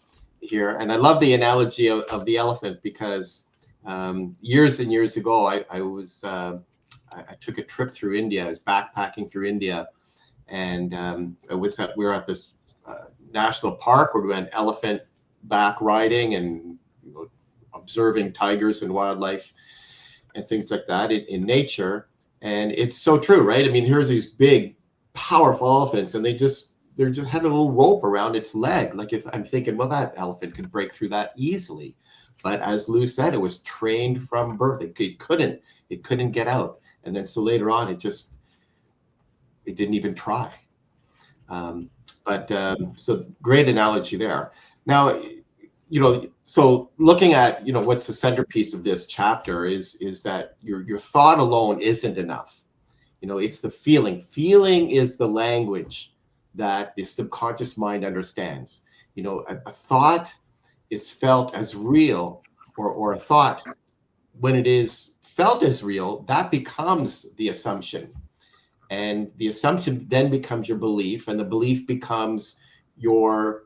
S3: here. And I love the analogy of the elephant, because years and years ago, I took a trip through India. I was backpacking through India, and we were at this national park where we went elephant back riding and observing tigers and wildlife and things like that in nature. And it's so true, right? I mean, here's these big, powerful elephants, and they just had a little rope around its leg. Like, if I'm thinking, well, that elephant could break through that easily. But as Lou said, it was trained from birth. It couldn't get out. And then so later on, it didn't even try. So great analogy there. Now, so looking at, what's the centerpiece of this chapter is that your thought alone isn't enough. It's the feeling. Feeling is the language that the subconscious mind understands. A thought is felt as real, or a thought, when it is felt as real, that becomes the assumption. And the assumption then becomes your belief, and the belief becomes your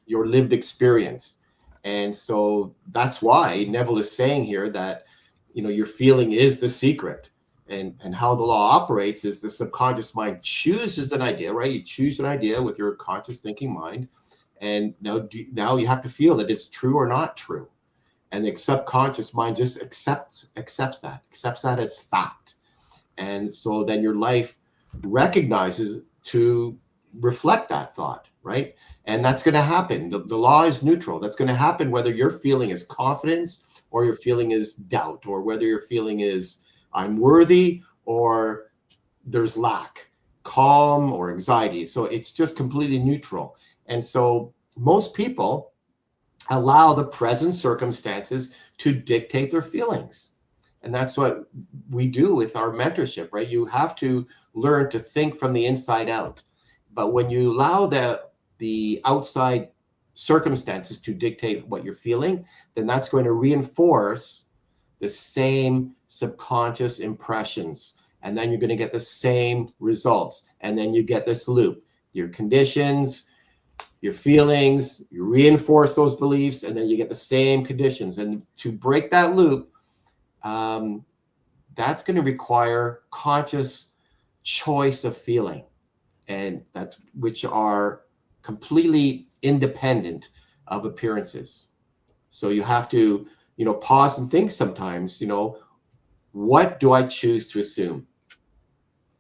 S3: lived experience. And so that's why Neville is saying here that, your feeling is the secret. And how the law operates is the subconscious mind chooses an idea, right? You choose an idea with your conscious thinking mind. And now you have to feel that it's true or not true. And the subconscious mind just accepts that as fact. And so then your life recognizes to reflect that thought, right? And that's going to happen. The law is neutral. That's going to happen whether your feeling is confidence or your feeling is doubt, or whether your feeling is I'm worthy or there's lack, calm or anxiety. So it's just completely neutral. And so most people allow the present circumstances to dictate their feelings. And that's what we do with our mentorship, right? You have to learn to think from the inside out. But when you allow the outside circumstances to dictate what you're feeling, then that's going to reinforce the same subconscious impressions and then you're going to get the same results. And then you get this loop. Your conditions, your feelings, you reinforce those beliefs, and then you get the same conditions. And to break that loop, that's going to require conscious choice of feeling, and that's which are completely independent of appearances. So you have to, pause and think sometimes, what do I choose to assume?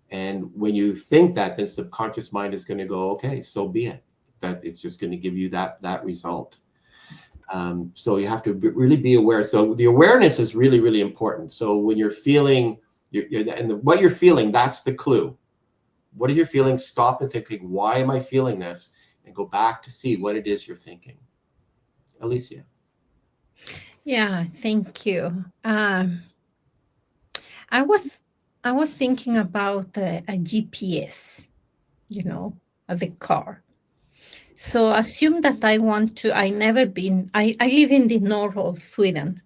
S3: And when you think that, then subconscious mind is going to go, okay, so be it. That it's just going to give you that result. So you have to really be aware. So the awareness is really, really important. So when you're feeling, what you're feeling, that's the clue. What are you feeling? Stop and think, okay, why am I feeling this? And go back to see what it is you're thinking. Alicia.
S2: Yeah, thank you. I was thinking about a GPS, of the car. So assume that I live in the north of Sweden.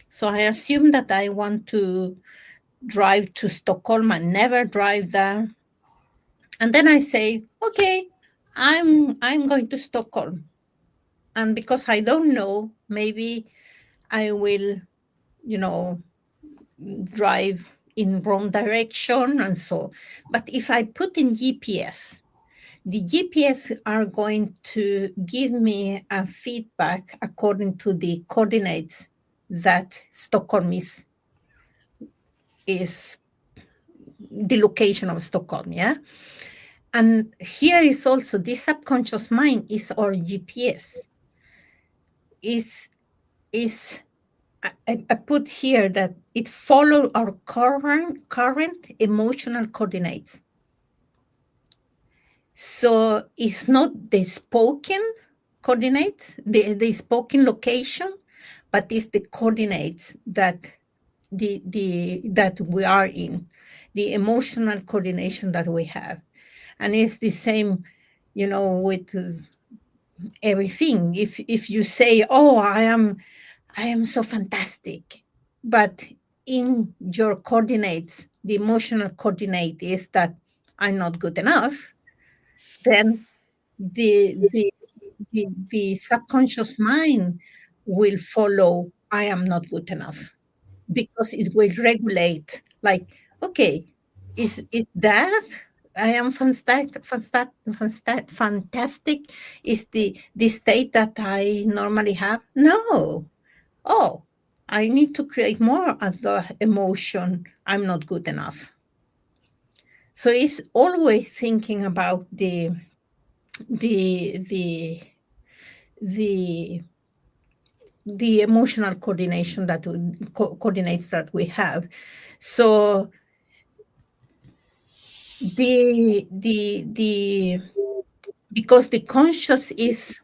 S2: So I assume that I want to drive to Stockholm and never drive there. And then I say, okay, I'm going to Stockholm. And because I don't know, maybe I will, drive in wrong direction and so. But if I put in GPS, the GPS are going to give me a feedback according to the coordinates that Stockholm is the location of Stockholm, yeah? And here is also the subconscious mind is our GPS. I put here that it follows our current emotional coordinates. So it's not the spoken coordinates, the spoken location, but it's the coordinates that that we are in, the emotional coordination that we have. And it's the same, with everything. If you say, oh, I am so fantastic, but in your coordinates, the emotional coordinate is that I'm not good enough, then the subconscious mind will follow I am not good enough, because it will regulate like, okay, is that I am fantastic is the state that I normally have? No. Oh, I need to create more of the emotion I'm not good enough. So it's always thinking about the emotional coordination that coordinates that we have. So because the conscious is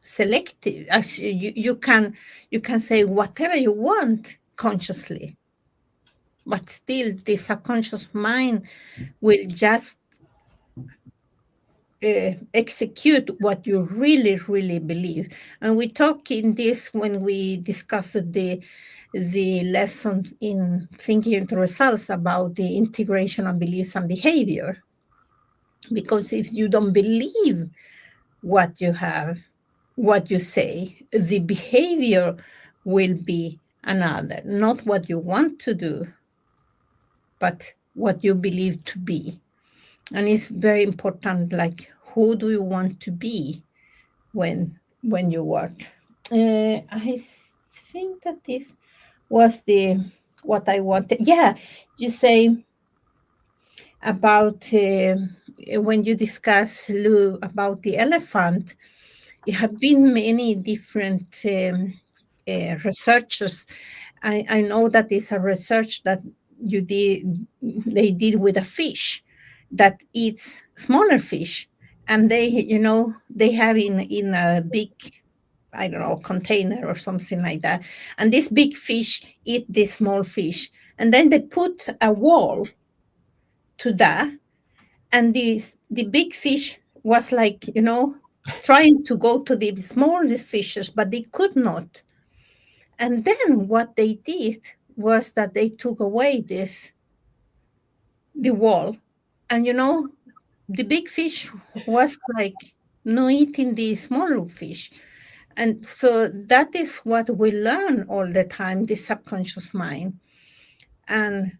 S2: selective, actually, you can say whatever you want consciously, but still the subconscious mind will just execute what you really, really believe. And we talk in this when we discussed the lesson in thinking into results about the integration of beliefs and behavior. Because if you don't believe what you have, what you say, the behavior will be another, not what you want to do, but what you believe to be. And it's very important, like, who do you want to be when you work? I think that this was what I wanted. Yeah, you say about when you discuss, Lou, about the elephant, there have been many different researchers. I know that is a research that they did with a fish that eats smaller fish, and they have in a big, I don't know, container or something like that, and this big fish eat this small fish, and then they put a wall to that, and the big fish was like, trying to go to the smallest fishes, but they could not. And then what they did was that they took away this the wall. And the big fish was like no eating the smaller fish. And so that is what we learn all the time, the subconscious mind. And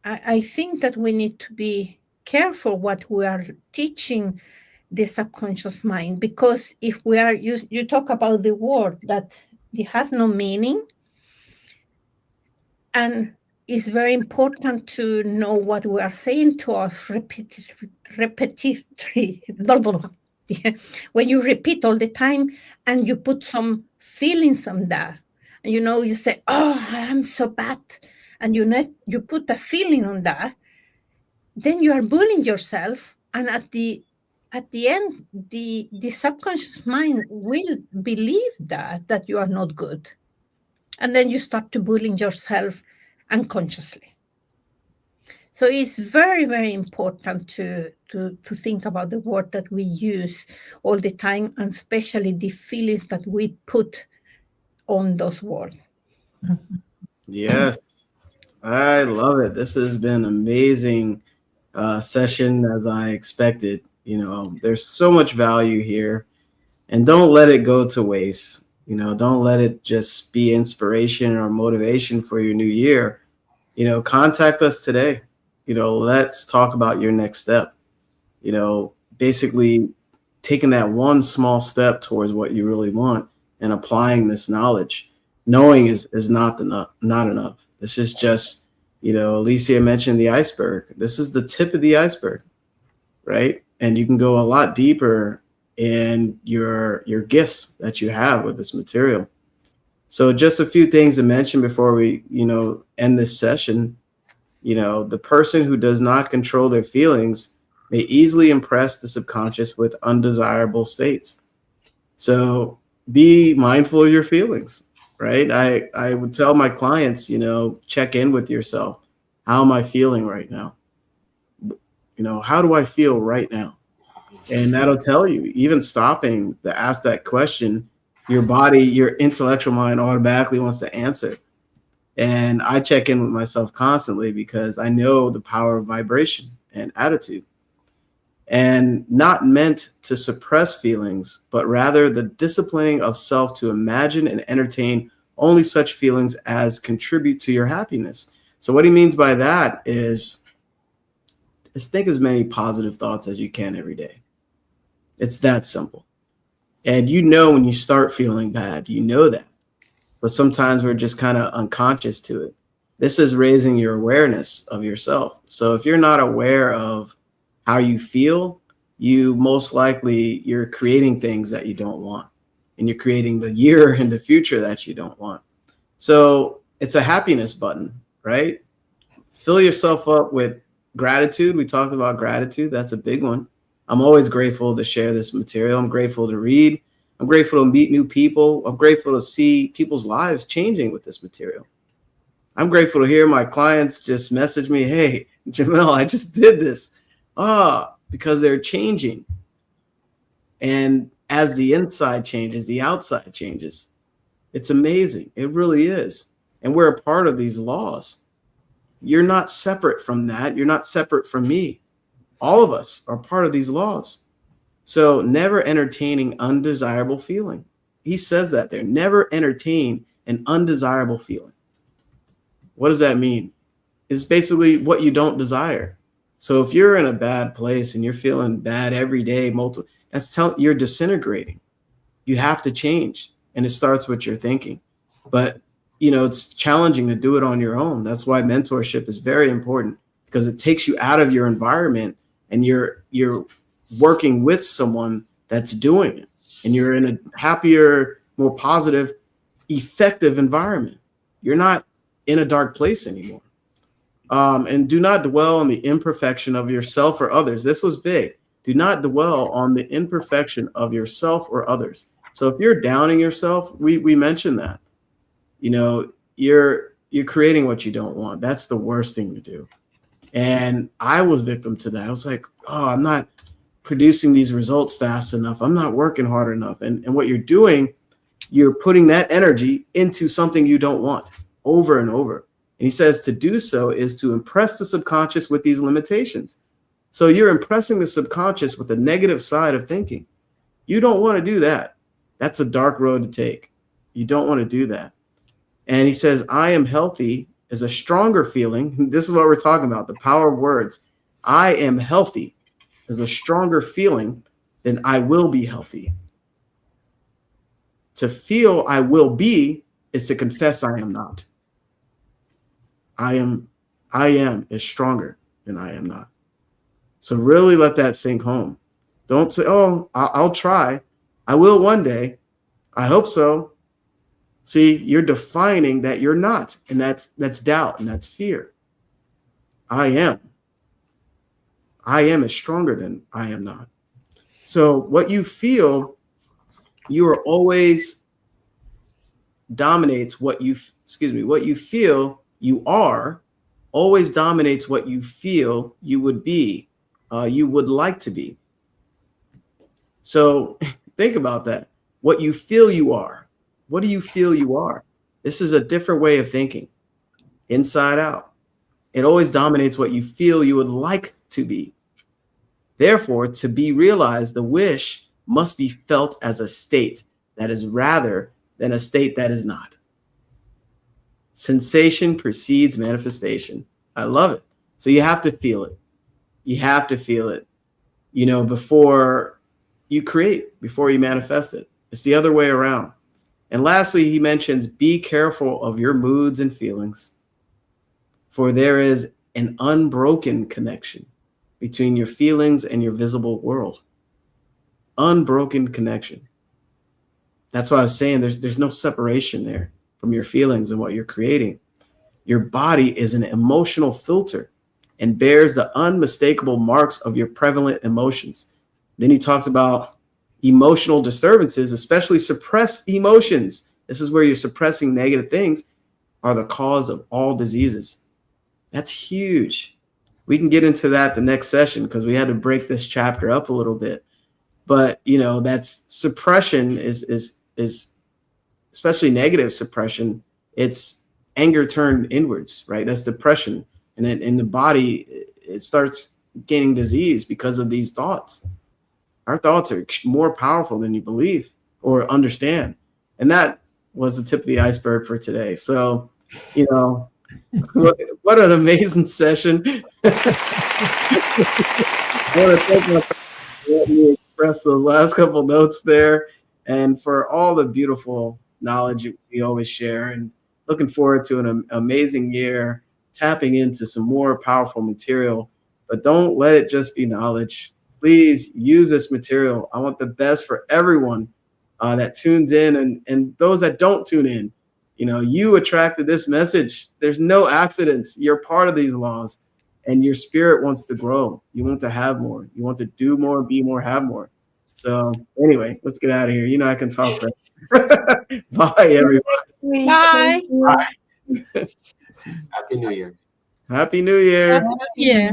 S2: I think that we need to be careful what we are teaching the subconscious mind, because if we are, you talk about the word that it has no meaning, and it's very important to know what we are saying to us repetitively. When you repeat all the time and you put some feelings on that, and you say, oh, I am so bad, and you put a feeling on that, then you are bullying yourself, and at the end, the subconscious mind will believe that you are not good, and then you start to bullying yourself unconsciously. So it's very, very important to think about the word that we use all the time, and especially the feelings that we put on those words.
S1: Yes, I love it. This has been amazing session, as I expected. There's so much value here, and don't let it go to waste. Don't let it just be inspiration or motivation for your new year. Contact us today. Let's talk about your next step. Basically taking that one small step towards what you really want and applying this knowledge. Knowing is not enough. This is just, Alicia mentioned the iceberg. This is the tip of the iceberg, right? And you can go a lot deeper in your gifts that you have with this material. So just a few things to mention before we, end this session. The person who does not control their feelings may easily impress the subconscious with undesirable states. So be mindful of your feelings, right? I would tell my clients, check in with yourself. How am I feeling right now? How do I feel right now? And that'll tell you, even stopping to ask that question, your body, your intellectual mind automatically wants to answer. And I check in with myself constantly because I know the power of vibration and attitude. And not meant to suppress feelings, but rather the disciplining of self to imagine and entertain only such feelings as contribute to your happiness. So what he means by that is think as many positive thoughts as you can every day. It's that simple. And when you start feeling bad, that. But sometimes we're just kind of unconscious to it. This is raising your awareness of yourself. So if you're not aware of how you feel, you're creating things that you don't want. And you're creating the year and the future that you don't want. So it's a happiness button, right? Fill yourself up with gratitude. We talked about gratitude. That's a big one. I'm always grateful to share this material. I'm grateful to read. I'm grateful to meet new people. I'm grateful to see people's lives changing with this material. I'm grateful to hear my clients just message me, hey, Jamel, I just did this. Because they're changing. And as the inside changes, the outside changes. It's amazing. It really is. And we're a part of these laws. You're not separate from that. You're not separate from me. All of us are part of these laws. So never entertaining undesirable feeling. He says that there. Never entertain an undesirable feeling. What does that mean? It's basically what you don't desire. So if you're in a bad place and you're feeling bad every day, you're disintegrating. You have to change. And it starts with your thinking. But, it's challenging to do it on your own. That's why mentorship is very important, because it takes you out of your environment and you're working with someone that's doing it. And you're in a happier, more positive, effective environment. You're not in a dark place anymore. And do not dwell on the imperfection of yourself or others. This was big. Do not dwell on the imperfection of yourself or others. So if you're downing yourself, we mentioned that, you're creating what you don't want. That's the worst thing to do. And I was victim to that. I was like, I'm not producing these results fast enough. I'm not working hard enough. And what you're doing, you're putting that energy into something you don't want over and over. And he says to do so is to impress the subconscious with these limitations. So you're impressing the subconscious with the negative side of thinking. You don't want to do that. That's a dark road to take. You don't want to do that. And he says, I am healthy is a stronger feeling. This is what we're talking about, the power of words. I am healthy is a stronger feeling than I will be healthy. To feel I will be is to confess I am not. I am is stronger than I am not. So really let that sink home. Don't say, oh, I'll try. I will one day. I hope so. See, you're defining that you're not, and that's doubt, and that's fear. I am is stronger than I am not. So what you feel, you are always dominates what you feel you are, always dominates what you feel you would be, you would like to be. So think about that. What you feel you are. What do you feel you are? This is a different way of thinking, inside out. It always dominates what you feel you would like to be. Therefore, to be realized, the wish must be felt as a state that is rather than a state that is not. Sensation precedes manifestation. I love it. So you have to feel it. You have to feel it, before you create, before you manifest it. It's the other way around. And lastly, he mentions, be careful of your moods and feelings, for there is an unbroken connection between your feelings and your visible world. Unbroken connection. That's why I was saying there's no separation there from your feelings and what you're creating. Your body is an emotional filter and bears the unmistakable marks of your prevalent emotions. Then he talks about emotional disturbances, especially suppressed emotions. This is where you're suppressing negative things, are the cause of all diseases. That's huge. We can get into that the next session because we had to break this chapter up a little bit. But, that's suppression is especially negative suppression. It's anger turned inwards, right? That's depression. And then in the body, it starts gaining disease because of these thoughts. Our thoughts are more powerful than you believe or understand. And that was the tip of the iceberg for today. So, what an amazing session. I want to thank my for letting me express those last couple notes there and for all the beautiful knowledge we always share. And looking forward to an amazing year, tapping into some more powerful material. But don't let it just be knowledge. Please use this material. I want the best for everyone that tunes in and those that don't tune in. You attracted this message. There's no accidents. You're part of these laws, and your spirit wants to grow. You want to have more. You want to do more, be more, have more. So anyway, let's get out of here. I can talk forever. Bye, everyone.
S2: Bye.
S3: Happy New Year.
S1: Happy New Year.
S2: Yeah.